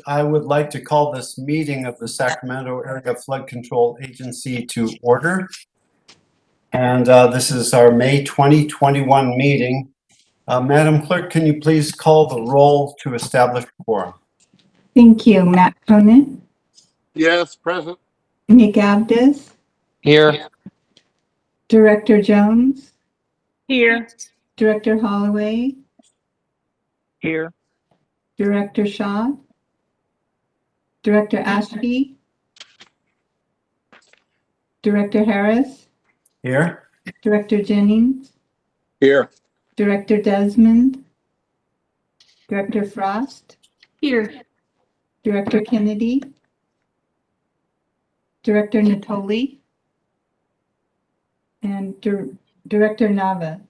I would like to call this meeting of the Sacramento Area Flood Control Agency to order. And this is our May 2021 meeting. Madam Clerk, can you please call the roll to establish quorum? Thank you. Matt Cronin, Yes, present. Nick Abdes, Here. Director Jones, Here. Director Holloway, Here. Director Shaw, Director Ashby, Director Harris, Here. Director Jennings, Here. Director Desmond, Director Frost, Here. Director Kennedy, Director Natoli, and Director Nava.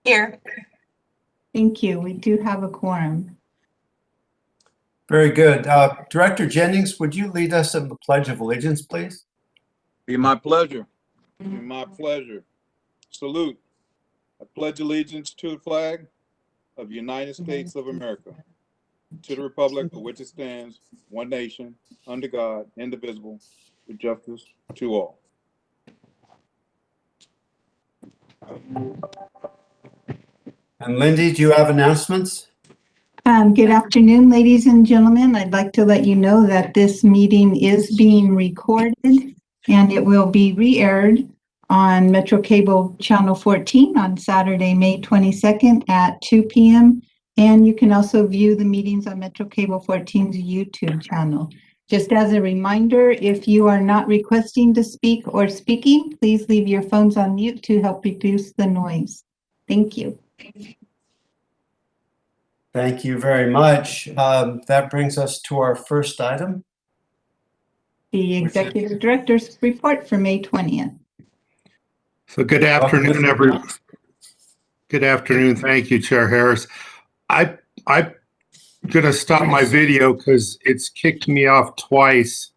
Here. Thank you. We do have a quorum. Very good. Director Jennings, would you lead us in the Pledge of Allegiance, please? Be my pleasure. Be my pleasure. Salute. I pledge allegiance to the flag of the United States of America, to the republic for which it stands, one nation, under God, indivisible, with justice to all. And Lindy, do you have announcements? Good afternoon, ladies and gentlemen. I'd like to let you know that this meeting is being recorded and it will be re-aired on Metro Cable Channel 14 on Saturday, May 22nd at 2 p.m. And you can also view the meetings on Metro Cable 14's YouTube channel. Just as a reminder, if you are not requesting to speak or speaking, please leave your phones on mute to help reduce the noise. Thank you. Thank you very much. That brings us to our first item. The Executive Director's report for May 20th. So good afternoon, everyone. Good afternoon. Thank you, Chair Harris. I'm going to stop my video because it's kicked me off twice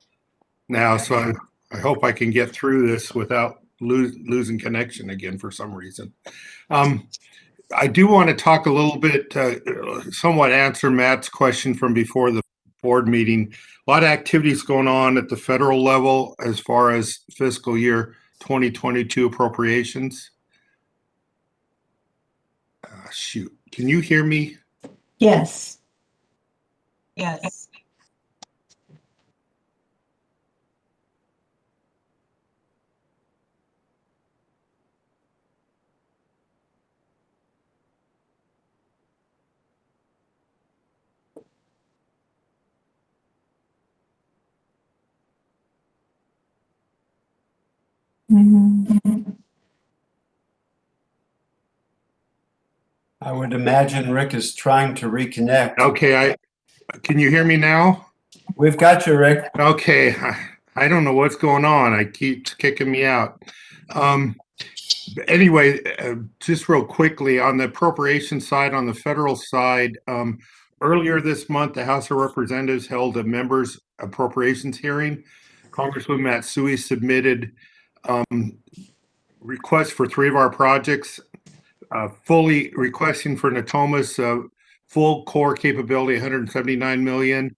now. So I hope I can get through this without losing connection again for some reason. I do want to talk a little bit, somewhat answer Matt's question from before the board meeting. A lot of activities going on at the federal level as far as fiscal year 2022 appropriations. Shoot, can you hear me? Yes. Yes. I would imagine Rick is trying to reconnect. Okay, can you hear me now? We've got you, Rick. Okay, I don't know what's going on. I keep kicking me out. Anyway, just real quickly on the appropriation side, on the federal side, earlier this month, the House of Representatives held a members appropriations hearing. Congresswoman Matsui submitted requests for 3 of our projects, fully requesting for Natomas full core capability, $179 million,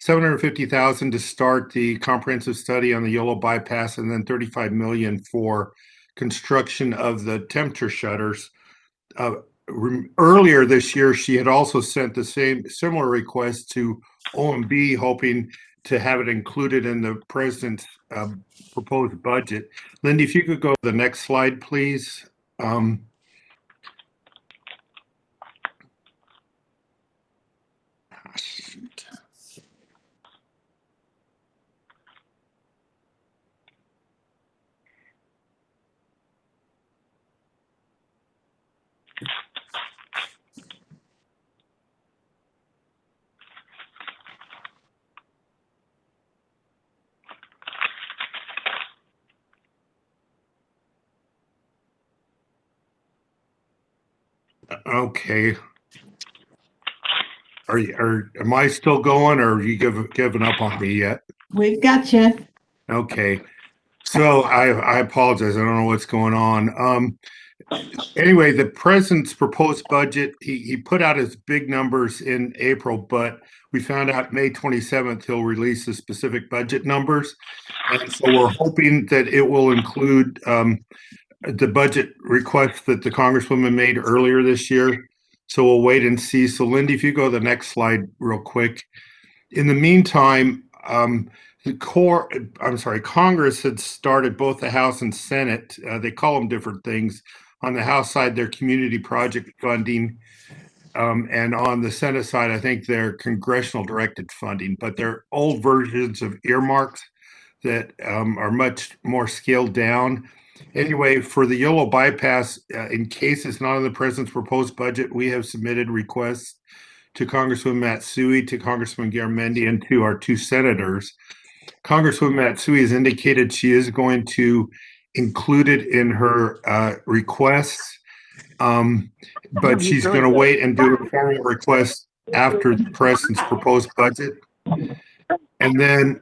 $750,000 to start the comprehensive study on the Yolo bypass, and then $35 million for construction of the temperature shutters. Earlier this year, she had also sent the similar request to OMB, hoping to have it included in the president's proposed budget. Lindy, if you could go to the next slide, please. Shoot. Okay. Am I still going, or are you giving up on me yet? We've got you. Okay. So I apologize. I don't know what's going on. Anyway, the president's proposed budget, he put out his big numbers in April, but we found out May 27th, he'll release the specific budget numbers. And so we're hoping that it will include the budget request that the Congresswoman made earlier this year. So we'll wait and see. So Lindy, if you go to the next slide real quick. In the meantime, Congress had started both the House and Senate. They call them different things. On the House side, their community project funding. And on the Senate side, I think they're congressional directed funding, but they're old versions of earmarks that are much more scaled down. Anyway, for the YOLO bypass, in case it's not in the president's proposed budget, we have submitted requests to Congresswoman Matsui, to Congressman Garamendi, and to our two senators. Congresswoman Matsui has indicated she is going to include it in her requests, but she's going to wait and do a formal request after the president's proposed budget. And then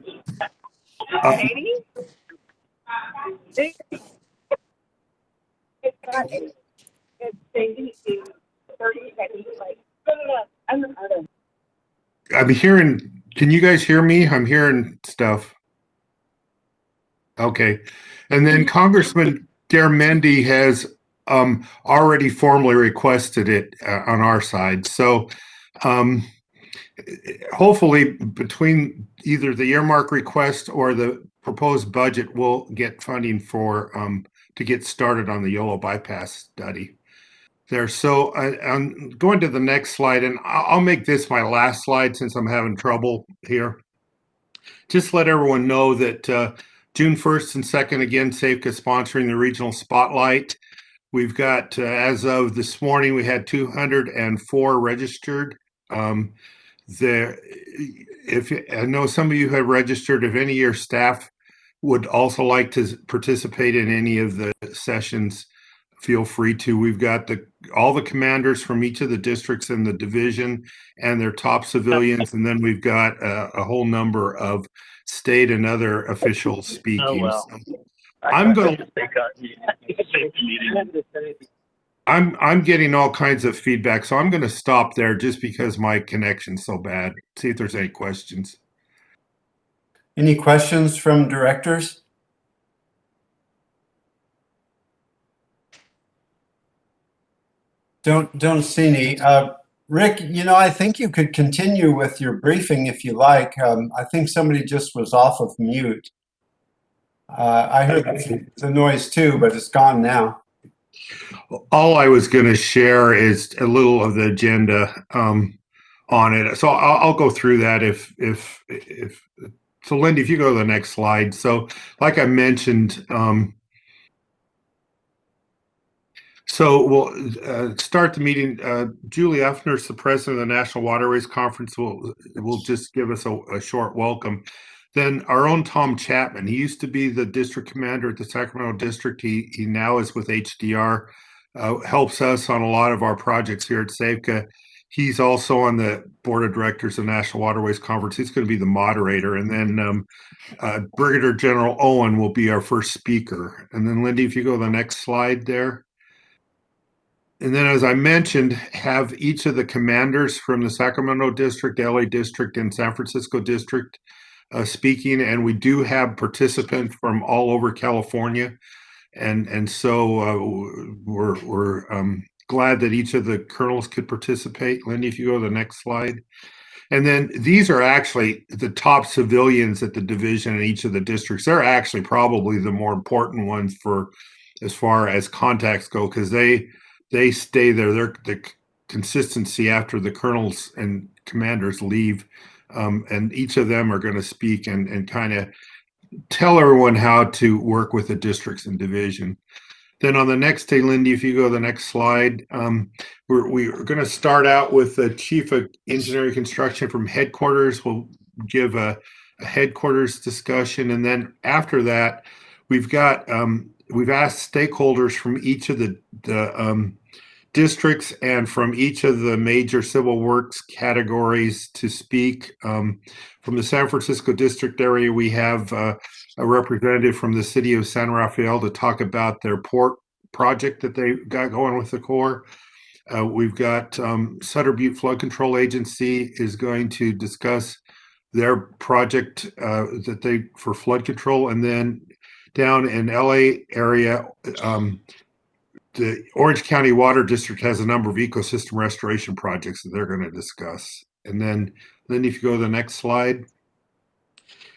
I'm hearing, can you guys hear me? I'm hearing stuff. Okay. And then Congressman Garamendi has already formally requested it on our side. So hopefully between either the earmark request or the proposed budget, we'll get funding for to get started on the YOLO bypass study there. So I'm going to the next slide, and I'll make this my last slide since I'm having trouble here. Just let everyone know that June 1st and 2nd, again, SAFCA sponsoring the regional spotlight. We've got, as of this morning, we had 204 registered. If I know some of you have registered, if any of your staff would also like to participate in any of the sessions, feel free to. We've got all the commanders from each of the districts in the division and their top civilians, and then we've got a whole number of state and other officials speaking. Oh, well. I'm getting all kinds of feedback, so I'm going to stop there just because my connection's so bad. See if there's any questions. Any questions from directors? Don't see any. Rick, I think you could continue with your briefing if you like. I think somebody just was off of mute. I heard the noise too, but it's gone now. All I was going to share is a little of the agenda on it. So I'll go through that so Lindy, if you go to the next slide. So like I mentioned, so we'll start the meeting. Julie Effner, the president of the National Waterways Conference, will just give us a short welcome. Then our own Tom Chapman, he used to be the district commander at the Sacramento district. He now is with HDR, helps us on a lot of our projects here at SAFCA. He's also on the board of directors of the National Waterways Conference. He's going to be the moderator. And then Brigadier General Owen will be our first speaker. And then Lindy, if you go to the next slide there. And then, as I mentioned, have each of the commanders from the Sacramento district, LA district, and San Francisco district speaking. And we do have participants from all over California. And so we're glad that each of the colonels could participate. Lindy, if you go to the next slide. And then these are actually the top civilians at the division in each of the districts. They're actually probably the more important ones for as far as contacts go, because they stay there. They're the consistency after the colonels and commanders leave. And each of them are going to speak and kind of tell everyone how to work with the districts and division. Then on the next day, Lindy, if you go to the next slide, we're going to start out with the Chief of Engineering Construction from headquarters. We'll give a headquarters discussion. And then after that, we've asked stakeholders from each of the districts and from each of the major civil works categories to speak. From the San Francisco district area, we have a representative from the city of San Rafael to talk about their port project that they got going with the Corps. We've got Sutter Butte Flood Control Agency is going to discuss their project that they for flood control, and then down in LA area, the Orange County Water District has a number of ecosystem restoration projects that they're going to discuss. And then if you go to the next slide.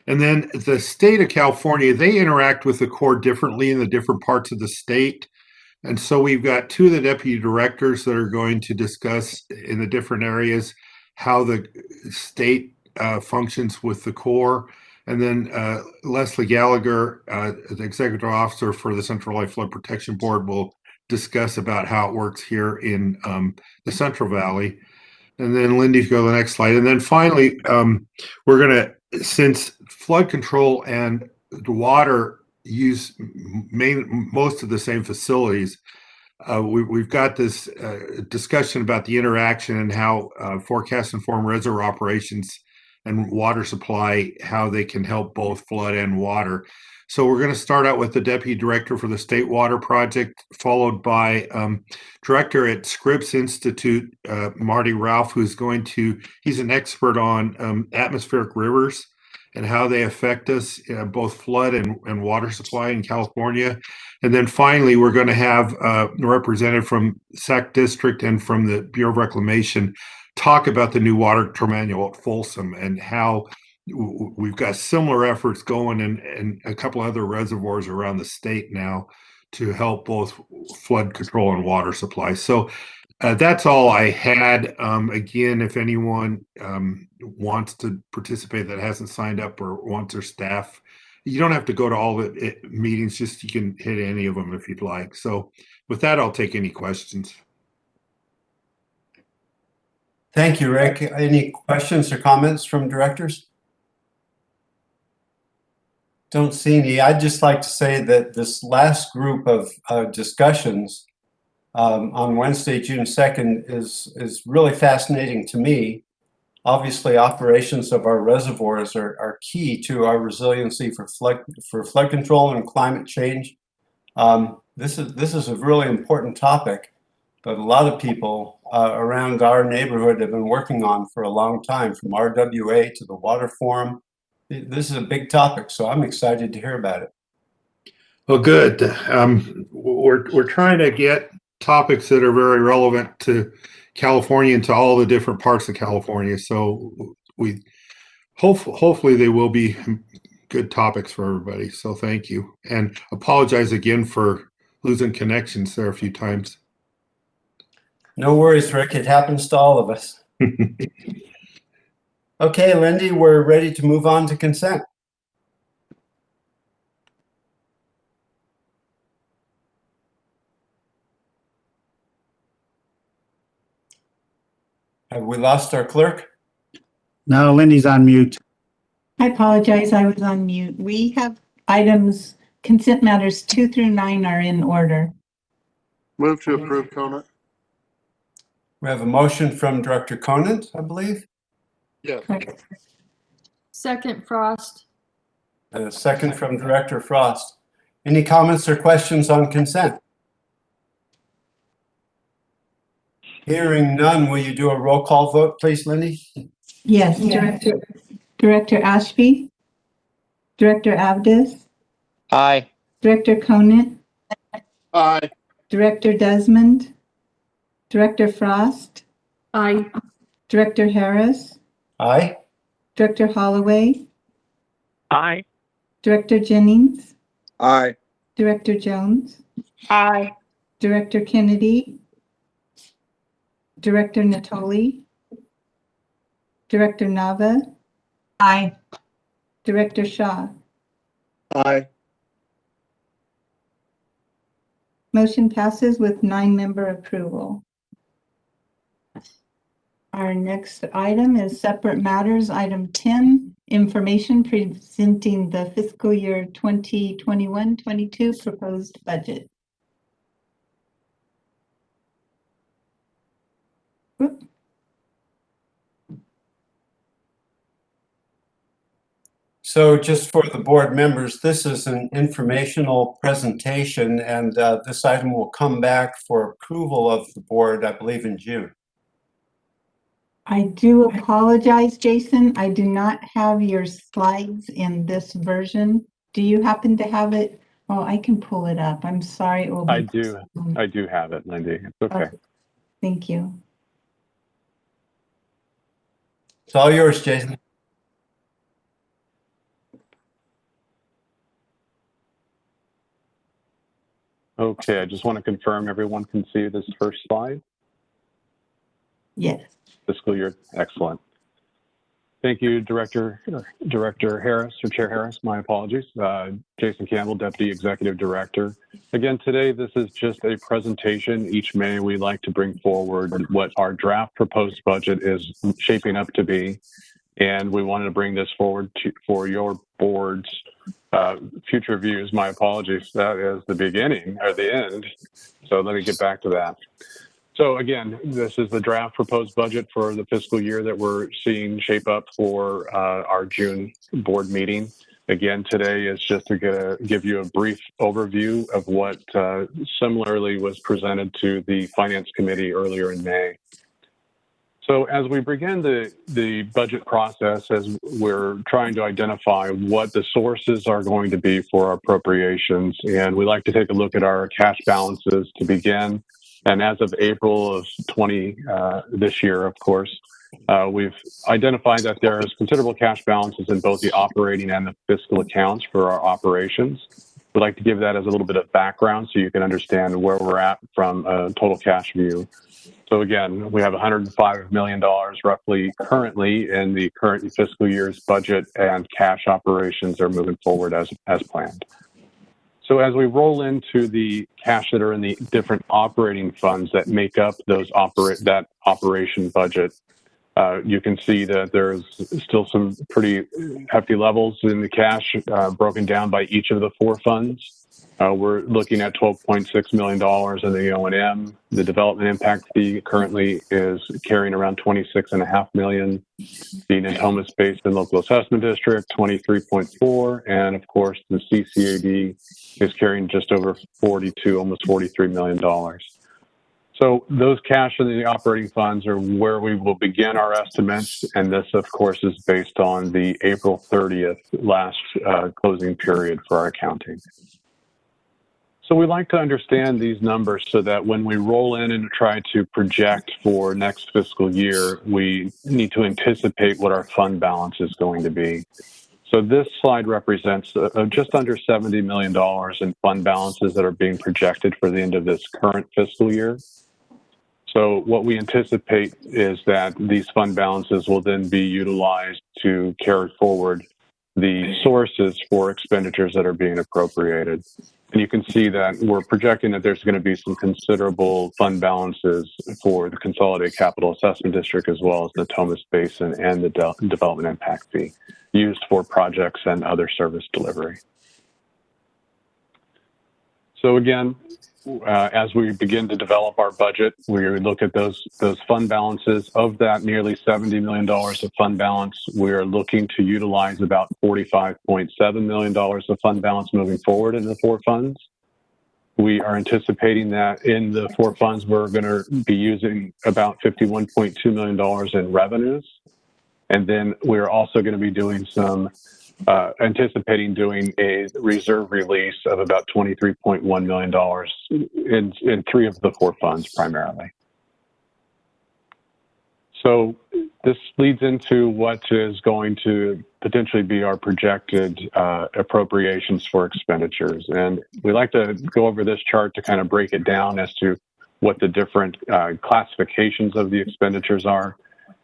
And then the state of California, they interact with the Corps differently in the different parts of the state. And so we've got two of the deputy directors that are going to discuss in the different areas how the state functions with the Corps. And then Leslie Gallagher, the executive officer for the Central Valley Flood Protection Board, will discuss about how it works here in the Central Valley. And then Lindy, if you go to the next slide. And then finally, we're going to, since flood control and the water use most of the same facilities, we've got this discussion about the interaction and how forecast informed reservoir operations and water supply, how they can help both flood and water. So we're going to start out with the deputy director for the State Water Project, followed by director at Scripps Institute, Marty Ralph, he's an expert on atmospheric rivers and how they affect us, both flood and water supply in California. And then finally, we're going to have a representative from SAC District and from the Bureau of Reclamation talk about the new water control manual at Folsom and how we've got similar efforts going in a couple other reservoirs around the state now to help both flood control and water supply. So that's all I had. Again, if anyone wants to participate that hasn't signed up or wants their staff, you don't have to go to all the meetings, just you can hit any of them if you'd like. So with that, I'll take any questions. Thank you, Rick. Any questions or comments from directors? Don't see any. I'd just like to say that this last group of discussions on Wednesday, June 2nd is really fascinating to me. Obviously, operations of our reservoirs are key to our resiliency for flood control and climate change. This is a really important topic that a lot of people around our neighborhood have been working on for a long time, from RWA to the Water Forum. This is a big topic, so I'm excited to hear about it. Well, good. We're trying to get topics that are very relevant to California and to all the different parts of California. So we hopefully they will be good topics for everybody. So thank you, and apologize again for losing connections there a few times. No worries, Rick. It happens to all of us. Okay, Lindy, we're ready to move on to consent. Have we lost our clerk? No, Lindy's on mute. I apologize, I was on mute. We have items, consent matters 2 through 9 are in order. Move to approve, Conant. We have a motion from Director Conant, I believe. Yes. Second, Frost. And a second from Director Frost. Any comments or questions on consent? Hearing none, will you do a roll call vote, please, Lindy? Yes, Director Ashby, Director Avdis, Aye. Director Conant, Aye. Director Desmond, Director Frost, Aye. Director Harris, Aye. Director Holloway, Aye. Director Jennings, Aye. Director Jones, Aye. Director Kennedy, Director Natoli, Director Nava, Aye. Director Shaw. Aye. Motion passes with 9-member approval. Our next item is separate matters. Item 10, information presenting the fiscal year 2021-22 proposed budget. Whoop. So just for the board members, this is an informational presentation, and this item will come back for approval of the board, I believe, in June. I do apologize, Jason. I do not have your slides in this version. Do you happen to have it? Well, I can pull it up. I'm sorry. It will be. I do have it, Lindy. It's okay. Thank you. It's all yours, Jason. Okay, I just want to confirm everyone can see this first slide. Yes. Fiscal year, excellent. Thank you, Director Harris, or Chair Harris, my apologies. Jason Campbell, Deputy Executive Director. Again, today, this is just a presentation. Each May, we like to bring forward what our draft proposed budget is shaping up to be. And we wanted to bring this forward for your board's future views. My apologies, that is the beginning or the end. So let me get back to that. So again, this is the draft proposed budget for the fiscal year that we're seeing shape up for our June board meeting. Again, today is just to give you a brief overview of what similarly was presented to the Finance Committee earlier in May. So as we begin the budget process, as we're trying to identify what the sources are going to be for our appropriations, and we like to take a look at our cash balances to begin. And as of April of this year, of course, we've identified that there is considerable cash balances in both the operating and the fiscal accounts for our operations. We'd like to give that as a little bit of background so you can understand where we're at from a total cash view. So again, we have $105 million roughly currently in the current fiscal year's budget, and cash operations are moving forward as planned. So as we roll into the cash that are in the different operating funds that make up that operation budget, you can see that there's still some pretty hefty levels in the cash broken down by each of the four funds. We're looking at $12.6 million in the O&M. The development impact fee currently is carrying around $26.5 million. The Natomas Basin Local Assessment District, $23.4, and of course the CCAD is carrying just over almost $43 million. So those cash in the operating funds are where we will begin our estimates, and this, of course, is based on the April 30th last closing period for our accounting. So we like to understand these numbers so that when we roll in and try to project for next fiscal year, we need to anticipate what our fund balance is going to be. So this slide represents just under $70 million in fund balances that are being projected for the end of this current fiscal year. So what we anticipate is that these fund balances will then be utilized to carry forward the sources for expenditures that are being appropriated. And you can see that we're projecting that there's going to be some considerable fund balances for the Consolidated Capital Assessment District, as well as the Natomas Basin and the development impact fee used for projects and other service delivery. So again, as we begin to develop our budget, we look at those fund balances. Of that nearly $70 million of fund balance, we are looking to utilize about $45.7 million of fund balance moving forward in the four funds. We are anticipating that in the four funds, we're going to be using about $51.2 million in revenues. And then we're also going to be doing anticipating doing a reserve release of about $23.1 million in three of the four funds primarily. So this leads into what is going to potentially be our projected appropriations for expenditures. And we like to go over this chart to kind of break it down as to what the different classifications of the expenditures are.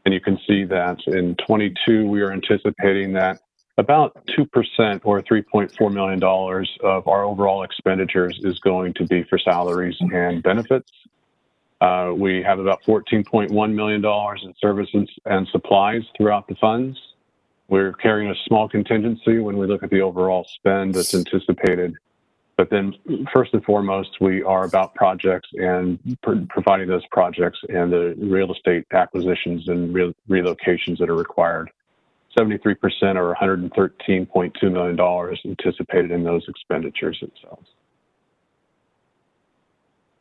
And you can see that in 22, we are anticipating that about 2% or $3.4 million of our overall expenditures is going to be for salaries and benefits. We have about $14.1 million in services and supplies throughout the funds. We're carrying a small contingency when we look at the overall spend that's anticipated. But then first and foremost, we are about projects and providing those projects and the real estate acquisitions and relocations that are required. 73% or $113.2 million anticipated in those expenditures themselves.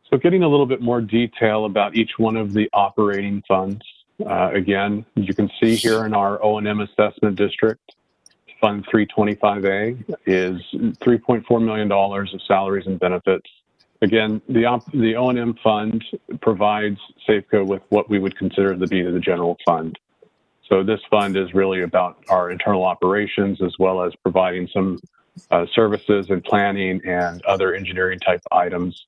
So getting a little bit more detail about each one of the operating funds. Again, you can see here in our O&M assessment district, Fund 325A is $3.4 million of salaries and benefits. Again, the O&M fund provides Safeco with what we would consider to be the general fund. So this fund is really about our internal operations, as well as providing some services and planning and other engineering type items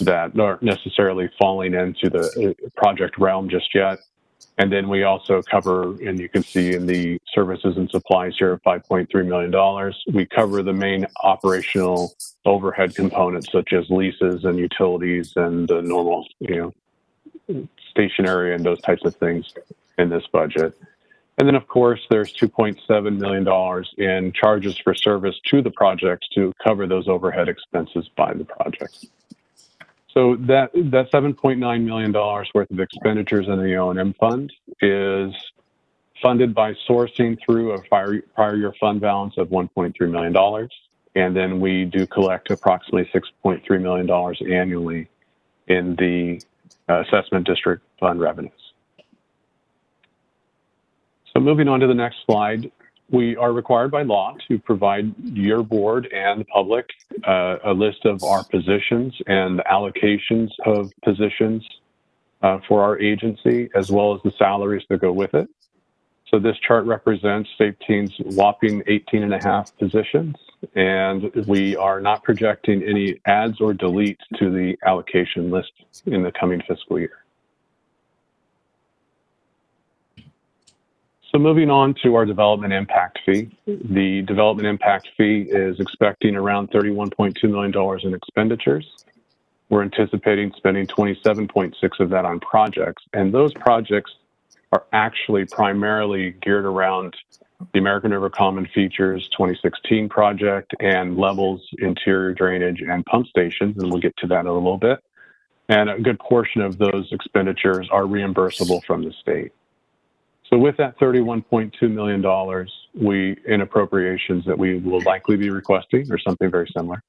that aren't necessarily falling into the project realm just yet. And then we also cover, and you can see in the services and supplies here, $5.3 million. We cover the main operational overhead components, such as leases and utilities and the normal, stationery and those types of things in this budget. And then, of course, there's $2.7 million in charges for service to the projects to cover those overhead expenses by the project. So that $7.9 million worth of expenditures in the O&M fund is funded by sourcing through a prior year fund balance of $1.3 million. And then we do collect approximately $6.3 million annually in the assessment district fund revenues. So moving on to the next slide, we are required by law to provide your board and the public a list of our positions and allocations of positions for our agency, as well as the salaries that go with it. So this chart represents SafeTeam's whopping 18.5 positions, and we are not projecting any adds or deletes to the allocation list in the coming fiscal year. So moving on to our development impact fee. The development impact fee is expecting around $31.2 million in expenditures. We're anticipating spending 27.6 of that on projects, and those projects are actually primarily geared around the American River Common Features 2016 project and levels, interior drainage, and pump stations, and we'll get to that in a little bit. And a good portion of those expenditures are reimbursable from the state. So with that $31.2 million in appropriations that we will likely be requesting, or something very similar,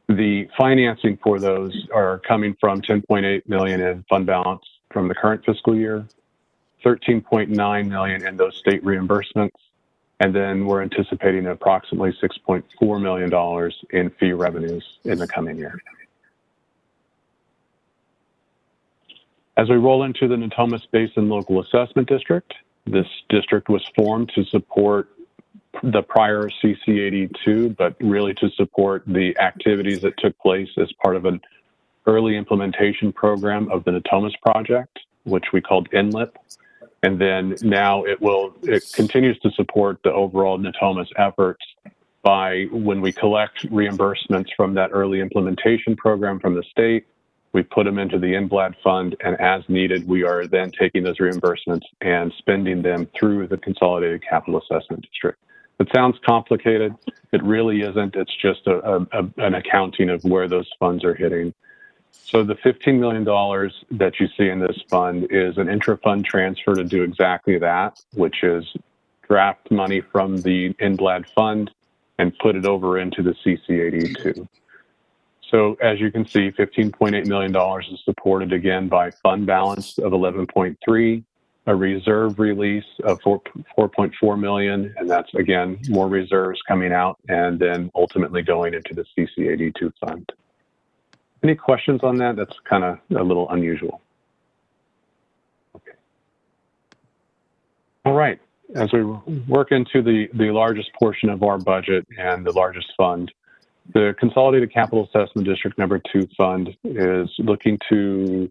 the financing for those are coming from $10.8 million in fund balance from the current fiscal year, $13.9 million in those state reimbursements, and then we're anticipating approximately $6.4 million in fee revenues in the coming year. As we roll into the Natomas Basin Local Assessment District, this district was formed to support the prior CC82, but really to support the activities that took place as part of an early implementation program of the Natomas project, which we called NLIP. And then now it continues to support the overall Natomas efforts by, when we collect reimbursements from that early implementation program from the state, we put them into the NBLAD fund, and as needed, we are then taking those reimbursements and spending them through the Consolidated Capital Assessment District. It sounds complicated. It really isn't. It's just an accounting of where those funds are hitting. So the $15 million that you see in this fund is an intra-fund transfer to do exactly that, which is draft money from the NBLAD fund and put it over into the CC82. So as you can see, $15.8 million is supported again by fund balance of 11.3, a reserve release of 4.4 million, and that's again more reserves coming out and then ultimately going into the CC82 fund. Any questions on that? That's kind of a little unusual. Okay. All right. As we work into the largest portion of our budget and the largest fund, the Consolidated Capital Assessment District number 2 fund is looking to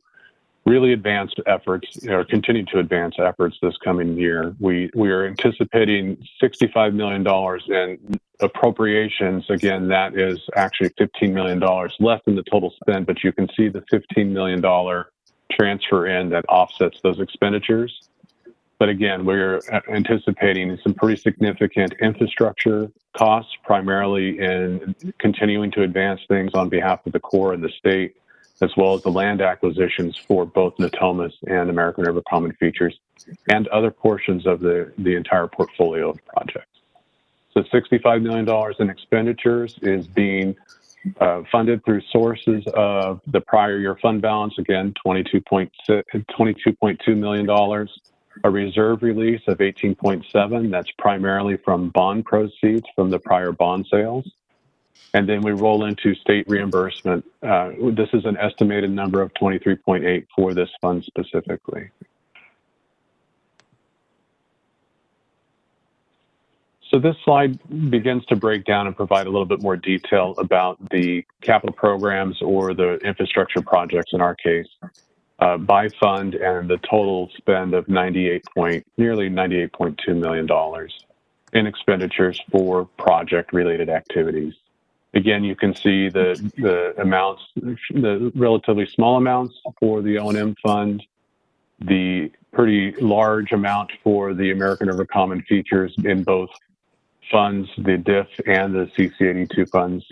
really advance efforts, or continue to advance efforts this coming year. We are anticipating $65 million in appropriations. Again, that is actually $15 million less than the total spend, but you can see the $15 million transfer in that offsets those expenditures. But again, we're anticipating some pretty significant infrastructure costs, primarily in continuing to advance things on behalf of the Corps and the state, as well as the land acquisitions for both Natomas and American River Common Features, and other portions of the entire portfolio of projects. So $65 million in expenditures is being funded through sources of the prior year fund balance, again, $22.2 million. A reserve release of 18.7, that's primarily from bond proceeds from the prior bond sales. And then we roll into state reimbursement. This is an estimated number of 23.8 for this fund specifically. So this slide begins to break down and provide a little bit more detail about the capital programs or the infrastructure projects in our case by fund, and the total spend of nearly $98.2 million in expenditures for project-related activities. Again, you can see the amounts, the relatively small amounts for the O&M fund, the pretty large amount for the American River Common Features in both funds, the DIF and the CC82 funds.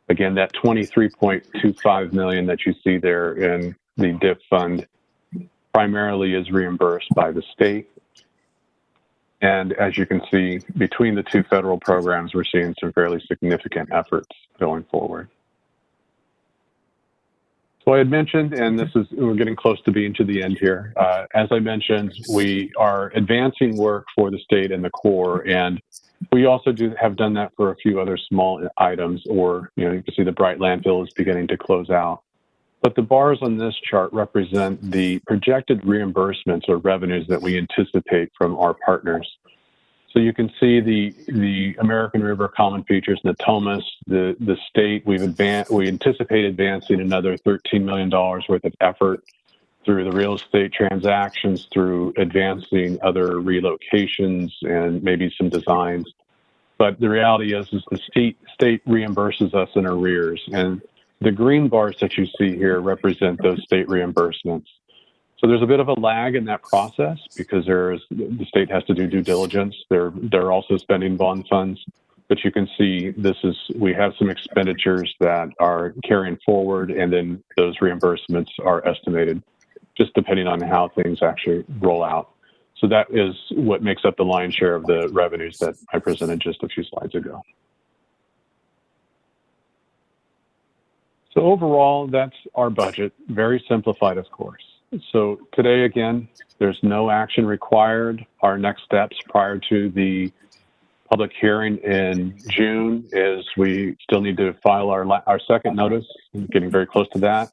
Again, that $23.25 million that you see there in the DIF fund primarily is reimbursed by the state. And as you can see, between the two federal programs, we're seeing some fairly significant efforts going forward. So I had mentioned, and we're getting close to being to the end here. As I mentioned, we are advancing work for the state and the Corps, and we also have done that for a few other small items, or you can see the Bright landfill is beginning to close out. But the bars on this chart represent the projected reimbursements or revenues that we anticipate from our partners. So you can see the American River Common Features, Natomas, the state. We anticipate advancing another $13 million worth of effort through the real estate transactions, through advancing other relocations and maybe some designs. But the reality is the state reimburses us in arrears, and the green bars that you see here represent those state reimbursements. So there's a bit of a lag in that process because the state has to do due diligence. They're also spending bond funds, but you can see we have some expenditures that are carrying forward, and then those reimbursements are estimated just depending on how things actually roll out. So that is what makes up the lion's share of the revenues that I presented just a few slides ago. So overall, that's our budget, very simplified, of course. So today, again, there's no action required. Our next steps prior to the public hearing in June is we still need to file our second notice, getting very close to that,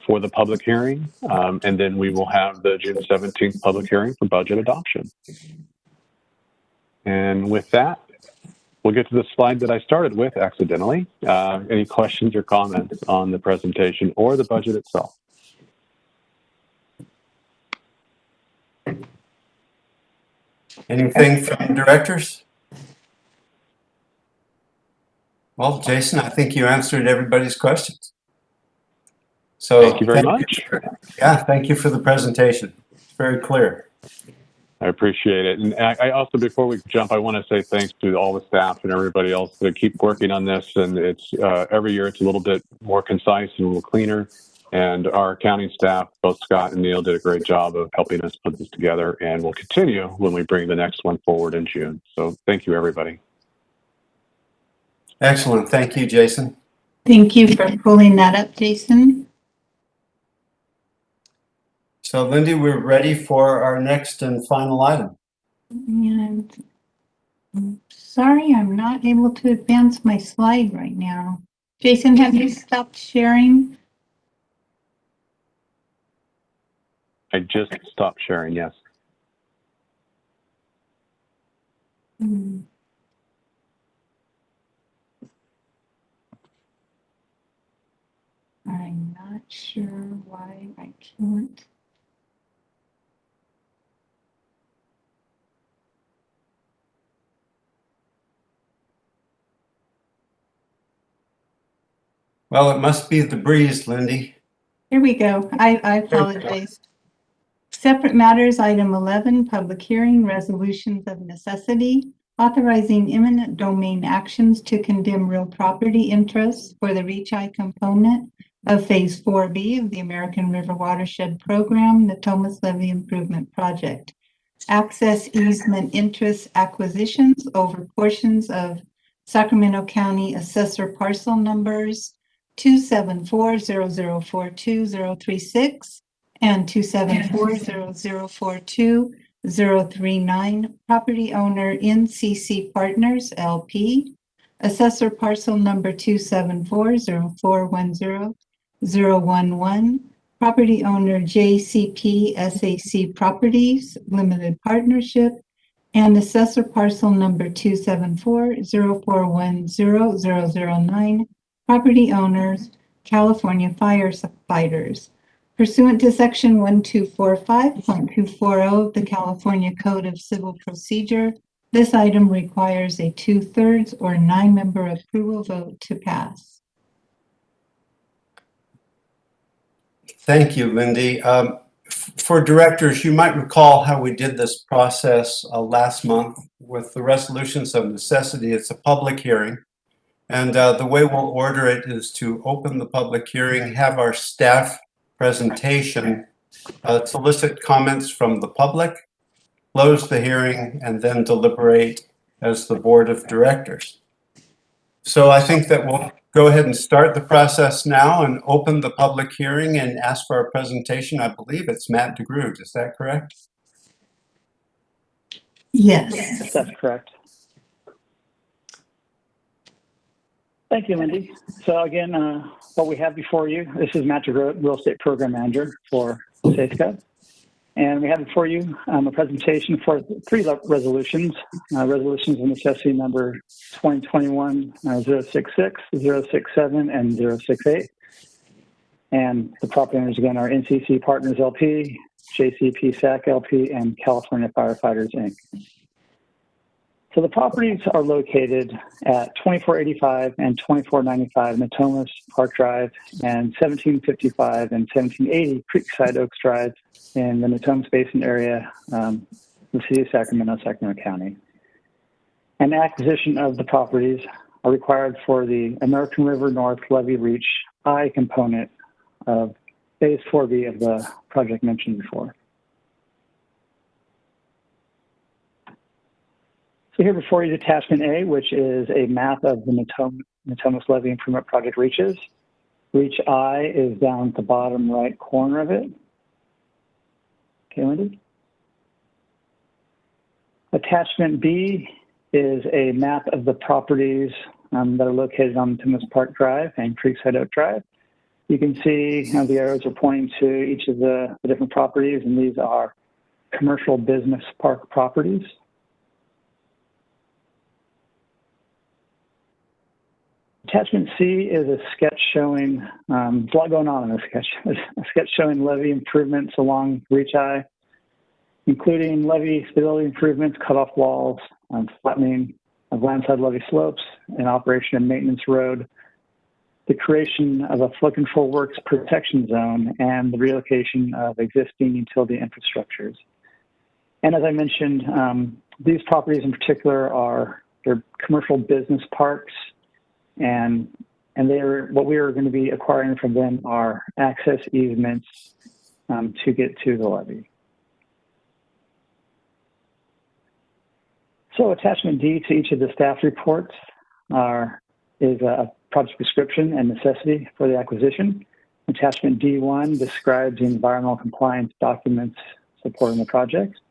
for the public hearing. And then we will have the June 17th public hearing for budget adoption. And with that, we'll get to the slide that I started with accidentally. Any questions or comments on the presentation or the budget itself? Anything from directors? Well, Jason, I think you answered everybody's questions. So Thank you very much. Thank you for the presentation. It's very clear. I appreciate it. And I also, before we jump, I want to say thanks to all the staff and everybody else that keep working on this. And it's every year it's a little bit more concise and a little cleaner. And our accounting staff, both Scott and Neil, did a great job of helping us put this together, and we'll continue when we bring the next one forward in June. So thank you, everybody. Excellent. Thank you, Jason. Thank you for pulling that up, Jason. So, Lindy, we're ready for our next and final item. And I'm sorry, I'm not able to advance my slide right now. Jason, have you stopped sharing? I just stopped sharing, yes. I'm not sure why I can't. Well, it must be the breeze, Lindy. Here we go. I apologize. Separate matters, item 11, public hearing, resolutions of necessity, authorizing eminent domain actions to condemn real property interests for the Reach I component of Phase 4B of the American River Watershed Program, Natomas Levee Improvement Project. Access easement interest acquisitions over portions of Sacramento County Assessor Parcel Numbers 274-0042-036 and 274-0042-039, property owner NCC Partners LP, Assessor Parcel Number 274-0410-011, property owner JCP SAC Properties Limited Partnership, and Assessor Parcel Number 274-0410-009, property owners California Firefighters. Pursuant to Section 1245.240 of the California Code of Civil Procedure, this item requires a 2/3 or 9-member approval vote to pass. Thank you, Lindy. For directors, you might recall how we did this process last month with the resolutions of necessity. It's a public hearing. And the way we'll order it is to open the public hearing, have our staff presentation, solicit comments from the public, close the hearing, and then deliberate as the board of directors. So I think that we'll go ahead and start the process now and open the public hearing and ask for our presentation. I believe it's Matt DeGroot. Is that correct? Yes. That's correct. Thank you, Lindy. So again, what we have before you, this is Matt DeGroot, Real Estate Program Manager for Fiscal. And we have before you a presentation for 3 resolutions, resolutions of necessity number 2021-066, 067, and 068. And the property owners, again, are NCC Partners LP, JCP SAC LP, and California Firefighters, Inc. So the properties are located at 2485 and 2495 Natomas Park Drive and 1755 and 1780 Creekside Oaks Drive in the Natomas Basin area, the city of Sacramento, Sacramento County. And acquisition of the properties are required for the American River North Levee Reach I component of Phase 4B of the project mentioned before. So here before you is attachment A, which is a map of the Natomas Levee Improvement Project reaches. Reach I is down at the bottom right corner of it. Okay, Lindy? Attachment B is a map of the properties that are located on Natomas Park Drive and Creekside Oak Drive. You can see how the arrows are pointing to each of the different properties, and these are commercial business park properties. Attachment C is a sketch showing, there's a lot going on in this sketch, a sketch showing levee improvements along Reach I, including levee stability improvements, cutoff walls, flattening of landside levee slopes, and operation and maintenance road, the creation of a flood control works protection zone, and the relocation of existing utility infrastructures. And as I mentioned, these properties in particular they're commercial business parks, and what we are going to be acquiring from them are access easements to get to the levee. So attachment D to each of the staff reports is a project description and necessity for the acquisition. Attachment D1 describes the environmental compliance documents supporting the project.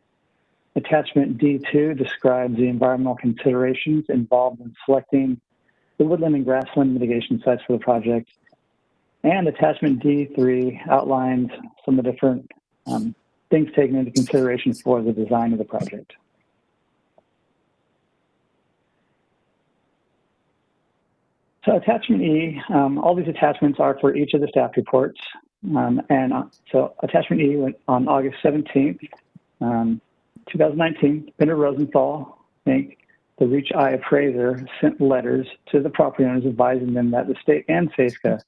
Attachment D2 describes the environmental considerations involved in selecting the woodland and grassland mitigation sites for the project. And attachment D3 outlines some of the different things taken into consideration for the design of the project. So attachment E, all these attachments are for each of the staff reports. So attachment E went on August 17th, 2019, Peter Rosenthal, Inc., the Reach I appraiser, sent letters to the property owners advising them that the state and SAFCA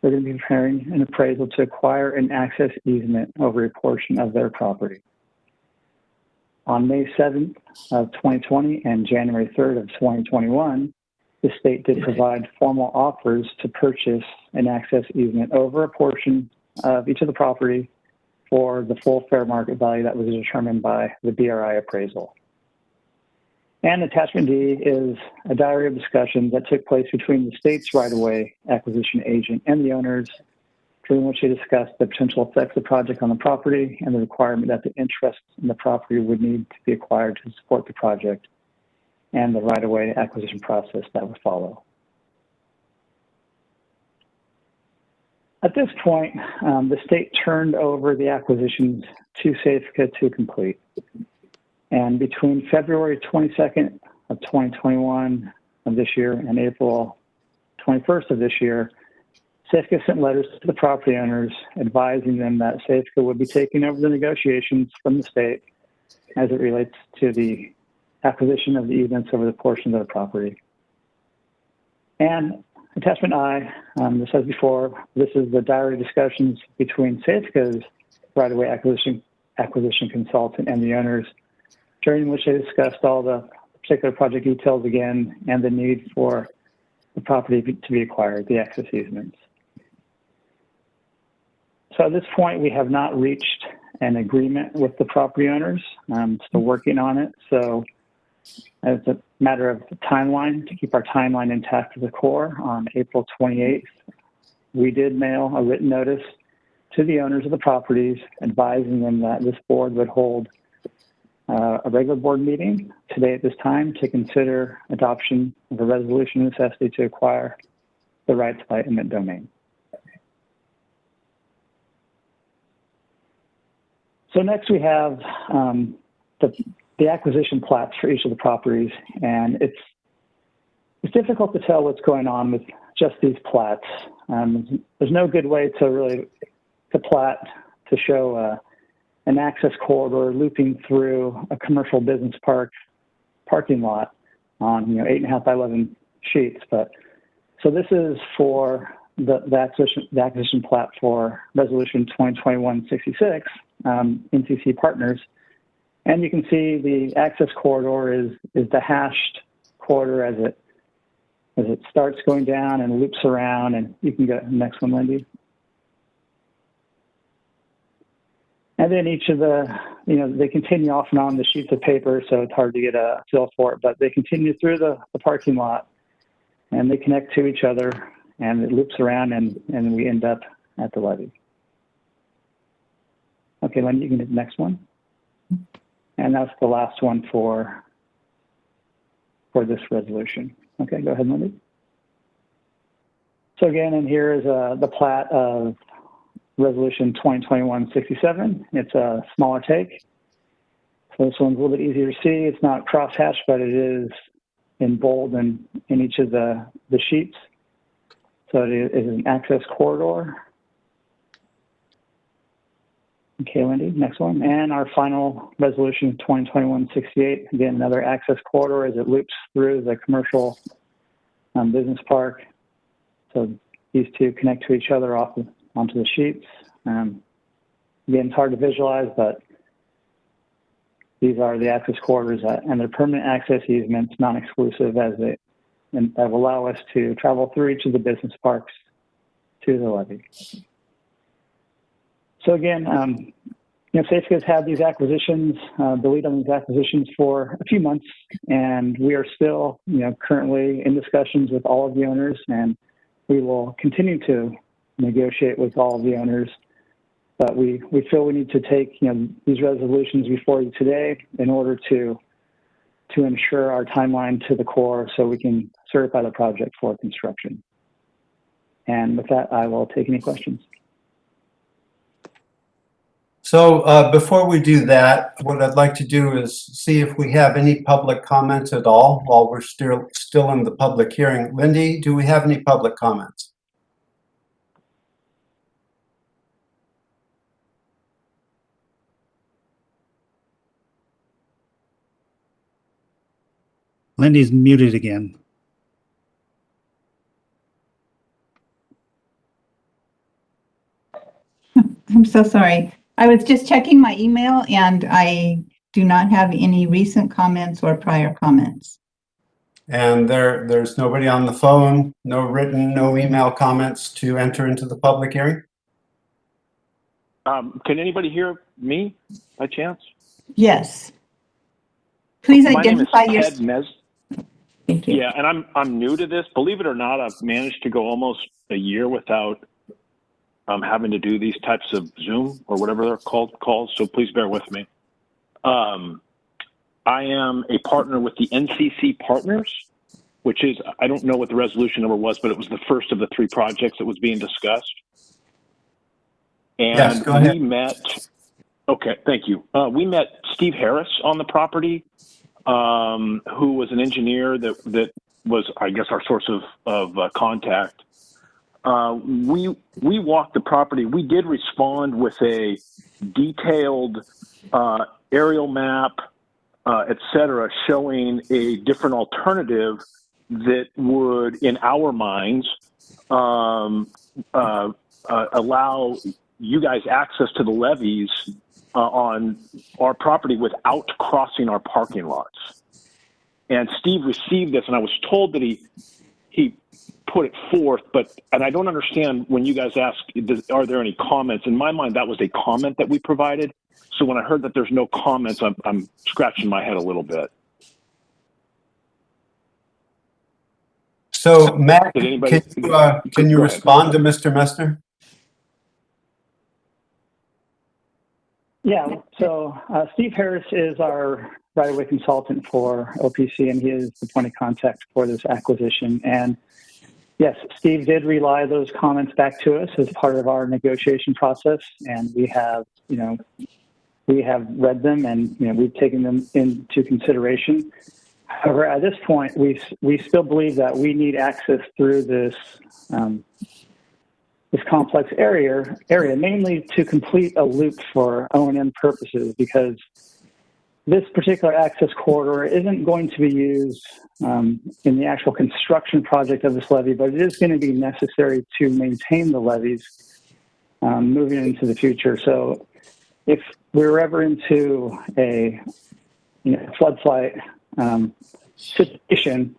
are going to be preparing an appraisal to acquire an access easement over a portion of their property. On May 7th of 2020 and January 3rd of 2021, the state did provide formal offers to purchase an access easement over a portion of each of the property for the full fair market value that was determined by the BRI appraisal. And attachment D is a diary of discussions that took place between the state's right-of-way acquisition agent and the owners, during which they discussed the potential effects of the project on the property and the requirement that the interest in the property would need to be acquired to support the project and the right-of-way acquisition process that would follow. At this point, the state turned over the acquisitions to Safeco to complete. And between February 22nd of 2021 of this year and April 21st of this year, Safeco sent letters to the property owners advising them that Safeco would be taking over the negotiations from the state as it relates to the acquisition of the easements over the portions of the property. And attachment I, this as before, this is the diary discussions between Safeco's right-of-way acquisition consultant and the owners, during which they discussed all the particular project details again and the need for the property to be acquired, the access easements. So at this point, we have not reached an agreement with the property owners. Still working on it. So as a matter of timeline, to keep our timeline intact to the core, on April 28th, we did mail a written notice to the owners of the properties advising them that this board would hold a regular board meeting today at this time to consider adoption of a resolution of necessity to acquire the rights by eminent domain. So next we have the acquisition plats for each of the properties, and it's difficult to tell what's going on with just these plats. There's no good way to plat to show an access corridor looping through a commercial business parking lot on 8.5 by 11 sheets. But so this is for the acquisition plat for Resolution 2021-66, NCC Partners, and you can see the access corridor is the hashed corridor as it starts going down and loops around. And you can go next one, Lindy. And then each of the, they continue off and on the sheets of paper, so it's hard to get a feel for it, but they continue through the parking lot and they connect to each other and it loops around and we end up at the levee. Okay, Lindy, you can do the next one. And that's the last one for this resolution. Okay, go ahead, Lindy. So again, and here is the plat of Resolution 2021-67. It's a smaller take. So this one's a little bit easier to see. It's not cross-hatched, but it is in bold and in each of the sheets. So it is an access corridor. Okay, Lindy, next one. And our final resolution, 2021-68, again, another access corridor as it loops through the commercial business park. So these two connect to each other onto the sheets. Again, it's hard to visualize, but these are the access corridors and they're permanent access easements, non-exclusive, that will allow us to travel through each of the business parks to the levee. So again, Safeco's had these acquisitions, the lead on these acquisitions for a few months, and we are still, currently in discussions with all of the owners, and we will continue to negotiate with all of the owners. But we feel we need to take, these resolutions before you today in order to ensure our timeline to the core so we can certify the project for construction. And with that, I will take any questions. So before we do that, what I'd like to do is see if we have any public comments at all while we're still in the public hearing. Lindy, do we have any public comments? Lindy's muted again. I'm so sorry. I was just checking my email and I do not have any recent comments or prior comments. And there's nobody on the phone, no written, no email comments to enter into the public hearing? Can anybody hear me by chance? Yes. Please My name is identify your. Ted Mez. Thank you. Yeah, and I'm new to this. Believe it or not, I've managed to go almost a year without having to do these types of Zoom or whatever they're called calls. So please bear with me. I am a partner with the NCC Partners, which is, I don't know what the resolution number was, but it was the first of the 3 projects that was being discussed. And Yes, go ahead. we met, okay, thank you. We met Steve Harris on the property, who was an engineer that was, I guess, our source of contact. We walked the property. We did respond with a detailed aerial map, et cetera, showing a different alternative that would, in our minds, allow you guys access to the levees on our property without crossing our parking lots. And Steve received this, and I was told that he put it forth, and I don't understand when you guys ask, are there any comments? In my mind, that was a comment that we provided. So when I heard that there's no comments, I'm scratching my head a little bit. So Matt, Did anybody- can you Go respond to Mr. Messner? Yeah, so Steve Harris is our right-of-way consultant for OPC, and he is the point of contact for this acquisition. And yes, Steve did relay those comments back to us as part of our negotiation process, and we have read them, and we've taken them into consideration. However, at this point, we still believe that we need access through this this complex area, mainly to complete a loop for O&M purposes, because this particular access corridor isn't going to be used in the actual construction project of this levee, but it is going to be necessary to maintain the levees moving into the future. So if we're ever into a floodplain situation,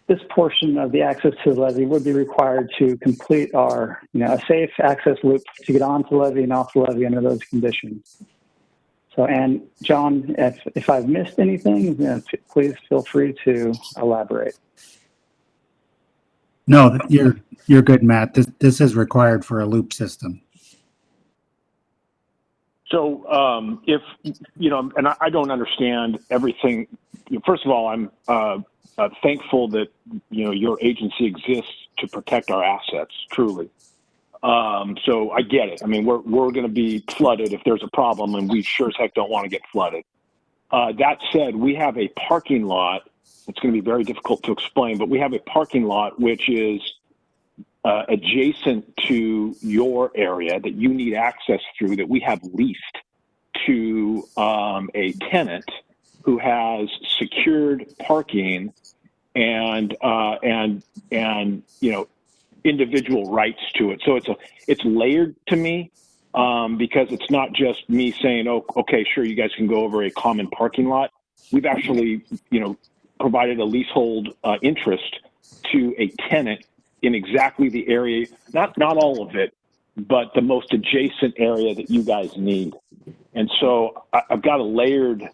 this portion of the access to the levee would be required to complete our, a safe access loop to get onto the levee and off the levee under those conditions. So, and John, if I've missed anything, please feel free to elaborate. No, you're good, Matt. This is required for a loop system. So if, and I don't understand everything. First of all, I'm thankful that, your agency exists to protect our assets, truly. So I get it. I mean, we're going to be flooded if there's a problem, and we sure as heck don't want to get flooded. That said, we have a parking lot. It's going to be very difficult to explain, but we have a parking lot which is adjacent to your area that you need access through, that we have leased to a tenant who has secured parking and individual rights to it. So it's layered to me because it's not just me saying, oh, okay, sure, you guys can go over a common parking lot. We've actually, provided a leasehold interest to a tenant in exactly the area, not all of it, but the most adjacent area that you guys need. And so I've got a layered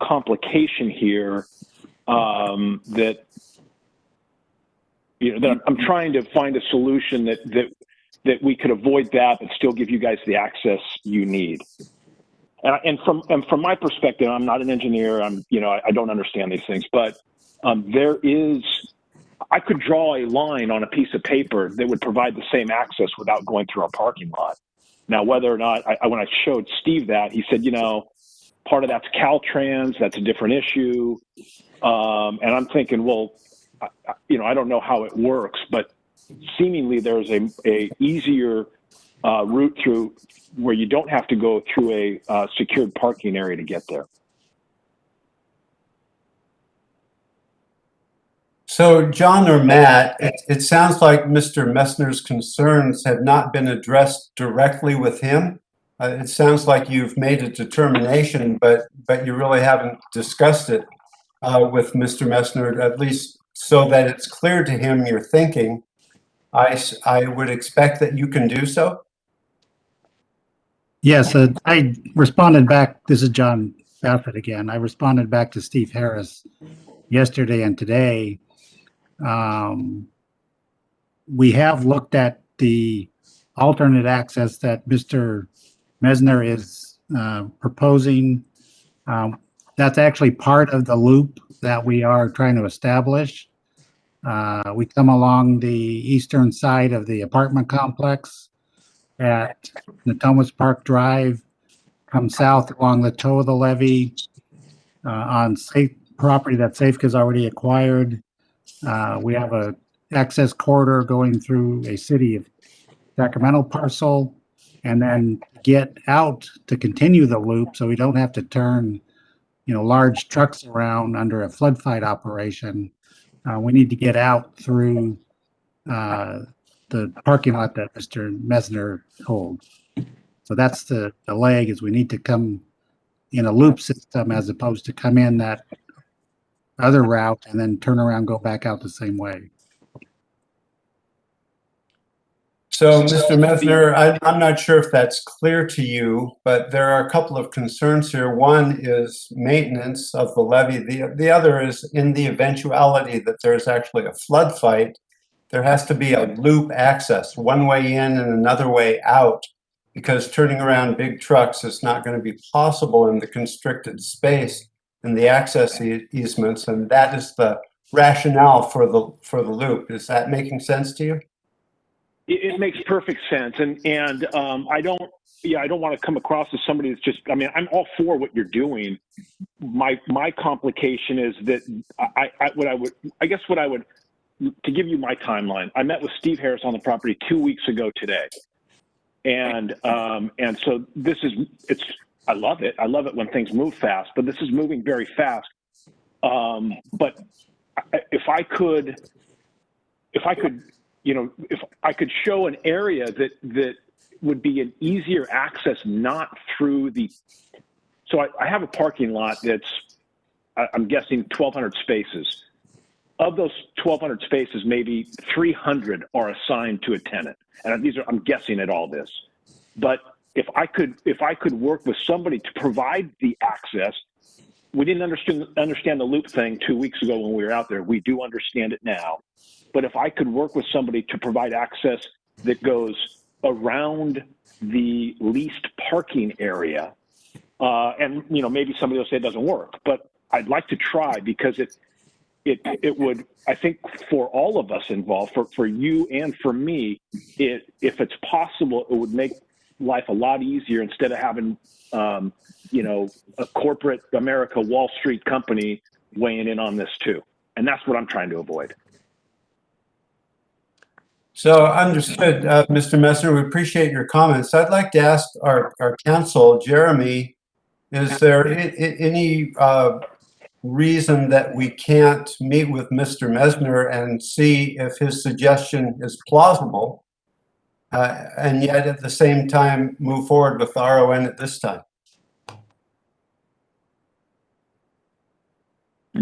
complication here that I'm trying to find a solution that we could avoid that but still give you guys the access you need. And from my perspective, I'm not an engineer. I don't understand these things, but I could draw a line on a piece of paper that would provide the same access without going through our parking lot. Now, whether or not, when I showed Steve that, he said, part of that's Caltrans, that's a different issue. And I'm thinking, well, I don't know how it works, but seemingly there's a easier route through where you don't have to go through a secured parking area to get there. So John or Matt, it sounds like Mr. Messner's concerns have not been addressed directly with him. It sounds like you've made a determination, but you really haven't discussed it with Mr. Messner, at least so that it's clear to him your thinking, I would expect that you can do so. Yes, I responded back. This is John Baffert again. I responded back to Steve Harris yesterday and today. We have looked at the alternate access that Mr. Messner is proposing. That's actually part of the loop that we are trying to establish. We come along the eastern side of the apartment complex at Natomas Park Drive, come south along the toe of the levee on safe property that Safeco has already acquired. We have a access corridor going through a city of Sacramento parcel, and then get out to continue the loop so we don't have to turn, large trucks around under a flood fight operation. We need to get out through the parking lot that Mr. Messner holds. So that's the leg, is we need to come in a loop system as opposed to come in that other route and then turn around, go back out the same way. So, Mr. Messner, I'm not sure if that's clear to you, but there are a couple of concerns here. One is maintenance of the levee. The other is, in the eventuality that there's actually a flood fight, there has to be a loop access, one way in and another way out, because turning around big trucks is not going to be possible in the constricted space and the access easements, and that is the rationale for the loop. Is that making sense to you? It makes perfect sense, and I don't want to come across as somebody that's just. I mean, I'm all for what you're doing. My complication is that to give you my timeline. I met with Steve Harris on the property 2 weeks ago today, and so I love it. I love it when things move fast, but this is moving very fast. But if I could show an area that would be an easier access, not through so I have a parking lot that's, I'm guessing 1,200 spaces. Of those 1,200 spaces, maybe 300 are assigned to a tenant. And I'm guessing at all this. But if I could work with somebody to provide the access, we didn't understand the loop thing 2 weeks ago when we were out there. We do understand it now. But if I could work with somebody to provide access that goes around the leased parking area, and maybe somebody will say it doesn't work, but I'd like to try, because it would, I think, for all of us involved, for you and for me, if it's possible, it would make life a lot easier instead of having a corporate America Wall Street company weighing in on this too. And that's what I'm trying to avoid. So understood, Mr. Messner. We appreciate your comments. I'd like to ask our counsel, Jeremy, is there any reason that we can't meet with Mr. Messner and see if his suggestion is plausible, and yet at the same time move forward with RON at this time?